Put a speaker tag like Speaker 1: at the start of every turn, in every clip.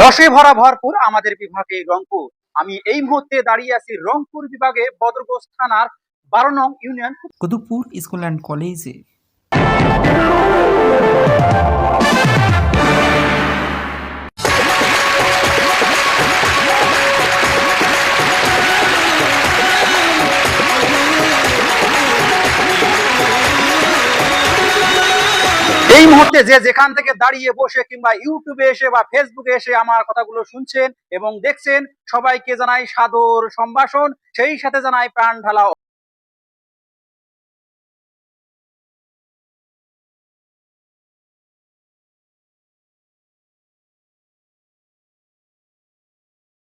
Speaker 1: রসে ভরা ভরপুর আমাদের বিভাগে রংপুর। আমি এই মুহূর্তে দাঁড়িয়ে আছি রংপুর বিভাগে বদরগঞ্জ থানার 12 নং ইউনিয়ন
Speaker 2: কুতুবপুর স্কুল অ্যান্ড কলেজে।
Speaker 1: এই মুহূর্তে যে যেখান থেকে দাঁড়িয়ে বসে কিংবা ইউটিউবে এসে বা ফেসবুকে এসে আমার কথাগুলো শুনছেন এবং দেখছেন, সবাইকে জানাই সাদর সম্ভাষণ, সেই সাথে জানাই প্রাণ ঢালা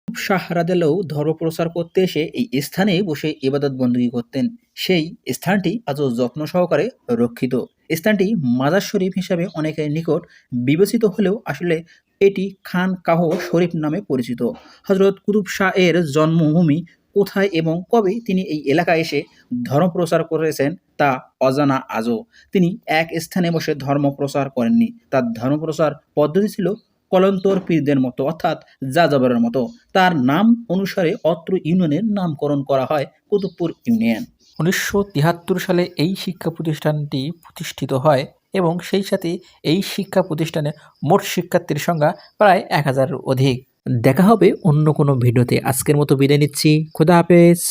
Speaker 2: শাহ রাদিয়াল্লাহু ধর্মপ্রচার করতে এসে এই স্থানে বসে ইবাদত বন্দী করতেন। সেই স্থানটি আজও যত্ন সহকারে রক্ষিত। স্থানটি মাজার শরীফ হিসাবে অনেকের নিকট বিবেচিত হলেও আসলে এটি খানকাহ শরীফ নামে পরিচিত। হযরত কুতুব শাহ এর জন্মভূমি কোথায় এবং কবে তিনি এই এলাকায় এসে ধর্মপ্রচার করেছেন তা অজানা আজও। তিনি এক স্থানে বসে ধর্মপ্রচার করেননি। তার ধর্মপ্রচার পদ্ধতি ছিল কলন্তর পীরদের মতো, অর্থাৎ যাযাবরের মতো। তার নাম অনুসারে অত্র ইউনিয়নের নামকরণ করা হয় কুতুবপুর ইউনিয়ন। 1973 সালে এই শিক্ষা প্রতিষ্ঠানটি প্রতিষ্ঠিত হয় এবং সেই সাথে এই শিক্ষা প্রতিষ্ঠানে মোট শিক্ষার্থীর সংখ্যা প্রায় 1000-এর অধিক। দেখা হবে অন্য কোনো ভিডিওতে। আজকের মতো বিদায় নিচ্ছি। খোদা হাফেজ।